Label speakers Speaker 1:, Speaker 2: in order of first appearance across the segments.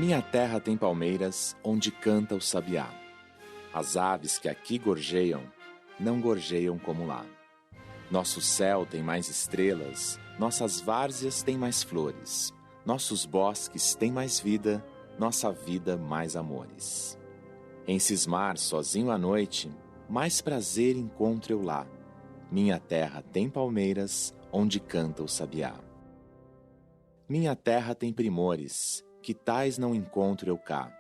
Speaker 1: Minha terra tem palmeiras onde canta o sabiá. As aves que aqui gorjeiam, não gorjeiam como lá. Nosso céu tem mais estrelas, nossas várzeas têm mais flores. Nossos bosques têm mais vida, nossa vida mais amores. Em cismar sozinho à noite, mais prazer encontro eu lá. Minha terra tem palmeiras onde canta o sabiá. Minha terra tem primores, que tais não encontro eu cá.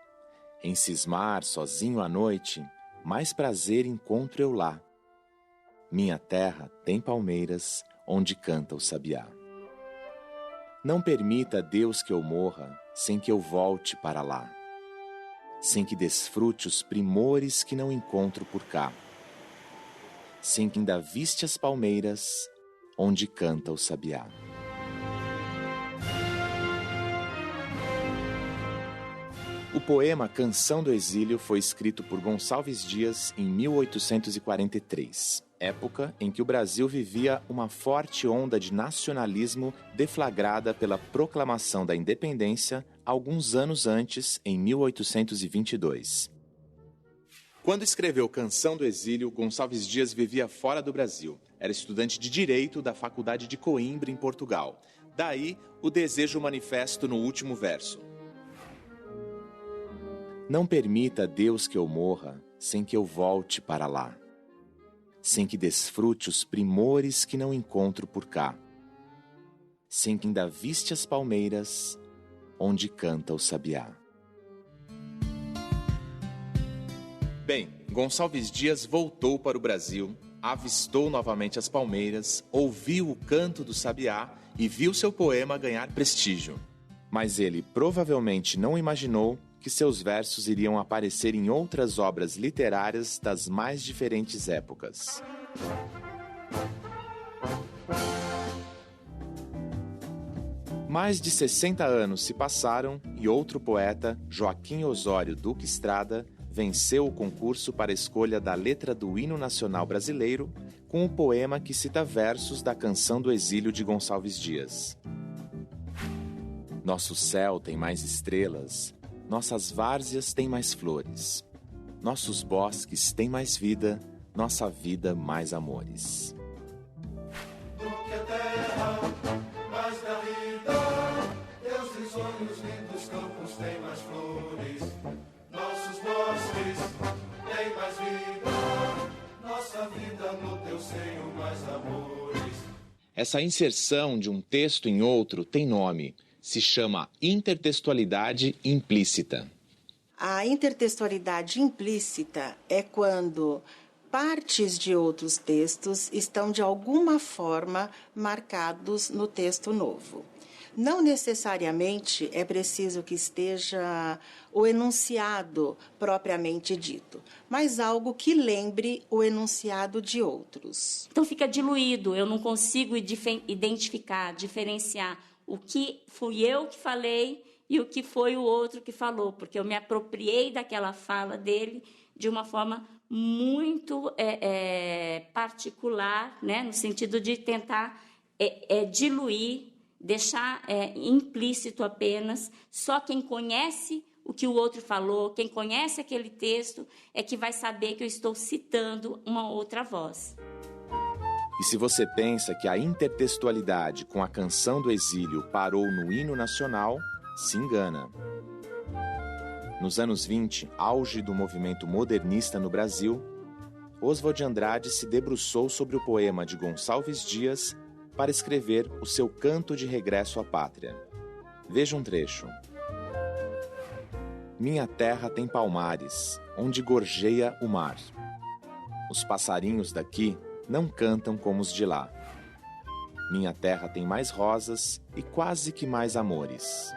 Speaker 1: Em cismar sozinho à noite, mais prazer encontro eu lá. Minha terra tem palmeiras onde canta o sabiá. Não permita, Deus, que eu morra sem que eu volte para lá, sem que desfrute os primores que não encontro por cá, sem que ainda viste as palmeiras onde canta o sabiá. O poema Canção do Exílio foi escrito por Gonçalves Dias em 1843, época em que o Brasil vivia uma forte onda de nacionalismo deflagrada pela proclamação da independência alguns anos antes, em 1822. Quando escreveu Canção do Exílio, Gonçalves Dias vivia fora do Brasil. Era estudante de Direito da Faculdade de Coimbra, em Portugal. Daí, o desejo manifesto no último verso. Não permita, Deus, que eu morra sem que eu volte para lá, sem que desfrute os primores que não encontro por cá, sem que ainda viste as palmeiras onde canta o sabiá. Bem, Gonçalves Dias voltou para o Brasil, avistou novamente as palmeiras, ouviu o canto do sabiá e viu seu poema ganhar prestígio. Mas ele provavelmente não imaginou que seus versos iriam aparecer em outras obras literárias das mais diferentes épocas. Mais de 60 anos se passaram e outro poeta, Joaquim Osório Duque Estrada, venceu o concurso para a escolha da letra do hino nacional brasileiro com o poema que cita versos da Canção do Exílio de Gonçalves Dias. Nosso céu tem mais estrelas, nossas várzeas têm mais flores, nossos bosques têm mais vida, nossa vida mais amores.
Speaker 2: Do que a terra, mais garrida, teus risonhos lindos campos têm mais flores, nossos bosques têm mais vida, nossa vida no teu seio mais amores.
Speaker 1: Essa inserção de um texto em outro tem nome. Se chama intertextualidade implícita.
Speaker 3: A intertextualidade implícita é quando partes de outros textos estão de alguma forma marcados no texto novo. Não necessariamente é preciso que esteja o enunciado propriamente dito, mas algo que lembre o enunciado de outros.
Speaker 4: Então fica diluído, eu não consigo identificar, diferenciar o que fui eu que falei e o que foi o outro que falou, porque eu me apropriei daquela fala dele de uma forma muito particular, né, no sentido de tentar diluir, deixar implícito apenas. Só quem conhece o que o outro falou, quem conhece aquele texto, é que vai saber que eu estou citando uma outra voz.
Speaker 1: E se você pensa que a intertextualidade com a Canção do Exílio parou no hino nacional, se engana. Nos anos 20, auge do movimento modernista no Brasil, Oswald de Andrade se debruçou sobre o poema de Gonçalves Dias para escrever o seu Canto de Regresso à Pátria. Veja um trecho. Minha terra tem palmares, onde gorjeia o mar. Os passarinhos daqui não cantam como os de lá. Minha terra tem mais rosas e quase que mais amores.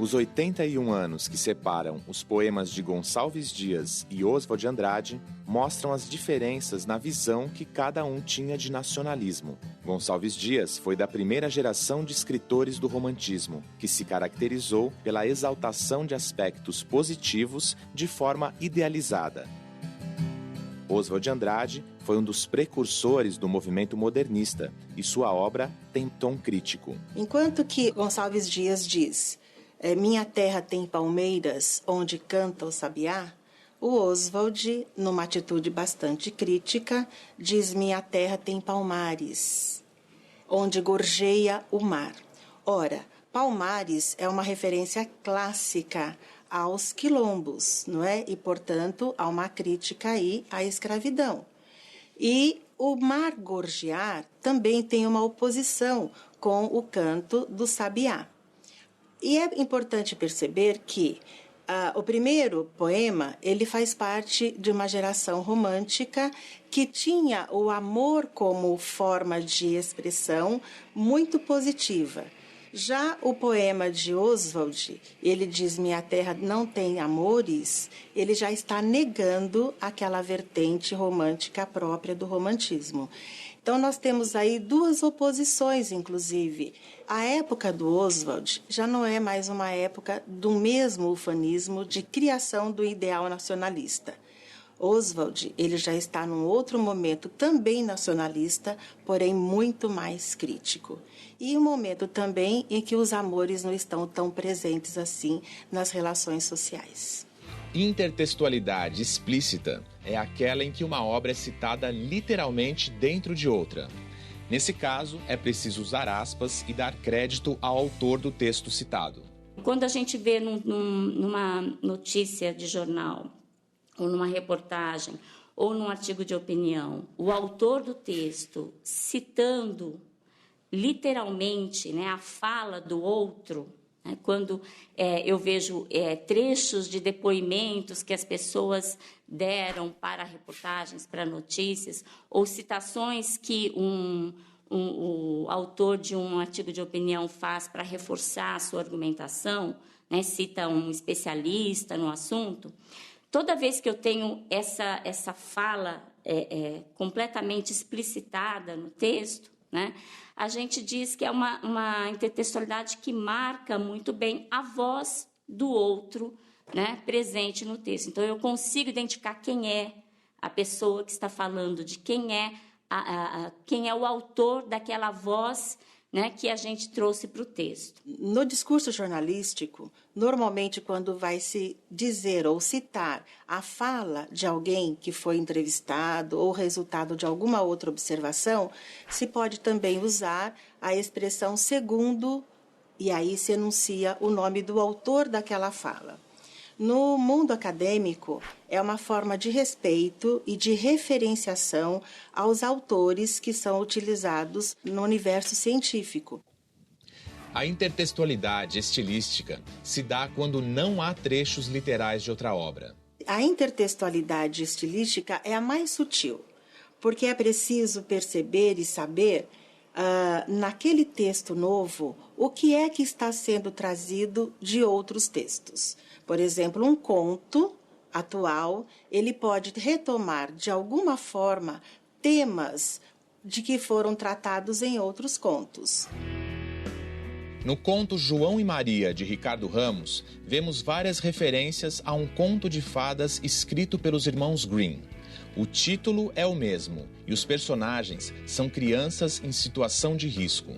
Speaker 1: Os 81 anos que separam os poemas de Gonçalves Dias e Oswald de Andrade mostram as diferenças na visão que cada um tinha de nacionalismo. Gonçalves Dias foi da primeira geração de escritores do romantismo, que se caracterizou pela exaltação de aspectos positivos de forma idealizada. Oswald de Andrade foi um dos precursores do movimento modernista e sua obra tem tom crítico.
Speaker 3: Enquanto que Gonçalves Dias diz: minha terra tem palmeiras onde canta o sabiá, o Oswald, numa atitude bastante crítica, diz: minha terra tem palmares onde gorjeia o mar. Ora, Palmares é uma referência clássica aos quilombos, não é? E, portanto, há uma crítica aí à escravidão. E o mar gorjear também tem uma oposição com o canto do sabiá. E é importante perceber que o primeiro poema, ele faz parte de uma geração romântica que tinha o amor como forma de expressão muito positiva. Já o poema de Oswald, ele diz: minha terra não tem amores, ele já está negando aquela vertente romântica própria do romantismo. Então, nós temos aí duas oposições, inclusive. A época do Oswald já não é mais uma época do mesmo ufanismo de criação do ideal nacionalista. Oswald, ele já está num outro momento também nacionalista, porém muito mais crítico. E um momento também em que os amores não estão tão presentes assim nas relações sociais.
Speaker 1: Intertextualidade explícita é aquela em que uma obra é citada literalmente dentro de outra. Nesse caso, é preciso usar aspas e dar crédito ao autor do texto citado.
Speaker 4: Quando a gente vê numa notícia de jornal, ou numa reportagem, ou num artigo de opinião, o autor do texto citando literalmente, né, a fala do outro, né, quando eu vejo trechos de depoimentos que as pessoas deram para reportagens, para notícias, ou citações que o autor de um artigo de opinião faz para reforçar a sua argumentação, né, cita um especialista no assunto. Toda vez que eu tenho essa fala completamente explicitada no texto, né, a gente diz que é uma intertextualidade que marca muito bem a voz do outro, né, presente no texto. Então, eu consigo identificar quem é a pessoa que está falando, de quem é o autor daquela voz, né, que a gente trouxe para o texto.
Speaker 3: No discurso jornalístico, normalmente quando vai se dizer ou citar a fala de alguém que foi entrevistado ou resultado de alguma outra observação, se pode também usar a expressão segundo, e aí se enuncia o nome do autor daquela fala. No mundo acadêmico, é uma forma de respeito e de referenciação aos autores que são utilizados no universo científico.
Speaker 1: A intertextualidade estilística se dá quando não há trechos literais de outra obra.
Speaker 3: A intertextualidade estilística é a mais sutil, porque é preciso perceber e saber, naquele texto novo, o que é que está sendo trazido de outros textos. Por exemplo, um conto atual, ele pode retomar de alguma forma temas de que foram tratados em outros contos.
Speaker 1: No conto João e Maria, de Ricardo Ramos, vemos várias referências a um conto de fadas escrito pelos irmãos Grimm. O título é o mesmo e os personagens são crianças em situação de risco.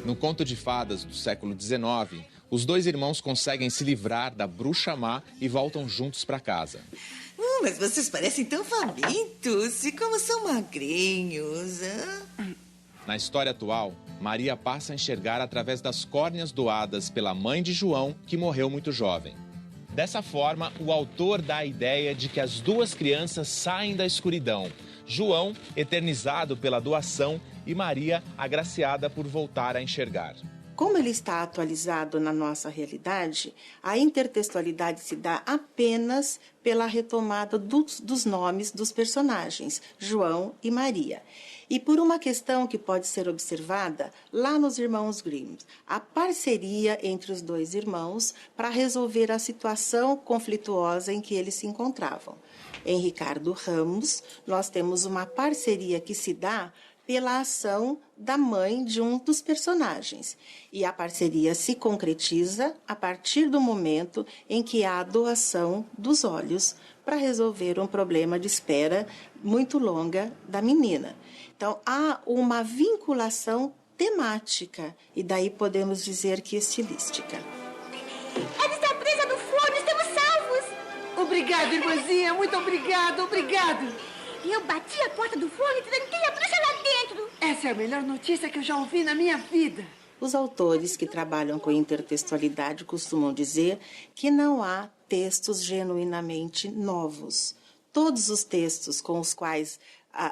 Speaker 1: No conto de fadas do século XIX, os dois irmãos conseguem se livrar da bruxa má e voltam juntos para casa.
Speaker 5: Mas vocês parecem tão famintos e como são magrinhos.
Speaker 1: Na história atual, Maria passa a enxergar através das córneas doadas pela mãe de João, que morreu muito jovem. Dessa forma, o autor dá a ideia de que as duas crianças saem da escuridão. João, eternizado pela doação, e Maria, agraciada por voltar a enxergar.
Speaker 3: Como ele está atualizado na nossa realidade, a intertextualidade se dá apenas pela retomada dos nomes dos personagens, João e Maria. E por uma questão que pode ser observada lá nos irmãos Grimm, a parceria entre os dois irmãos para resolver a situação conflituosa em que eles se encontravam. Em Ricardo Ramos, nós temos uma parceria que se dá pela ação da mãe de um dos personagens. E a parceria se concretiza a partir do momento em que há a doação dos olhos para resolver um problema de espera muito longa da menina. Então, há uma vinculação temática, e daí podemos dizer que estilística.
Speaker 6: Ela está presa no forno, estamos salvos!
Speaker 7: Obrigada, irmãzinha, muito obrigado, obrigado!
Speaker 6: Eu bati a porta do forno e tranquei a bruxa lá dentro!
Speaker 7: Essa é a melhor notícia que eu já ouvi na minha vida!
Speaker 3: Os autores que trabalham com intertextualidade costumam dizer que não há textos genuinamente novos. Todos os textos com os quais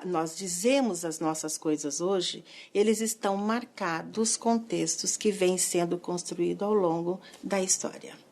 Speaker 3: nós dizemos as nossas coisas hoje, eles estão marcados com textos que vêm sendo construídos ao longo da história.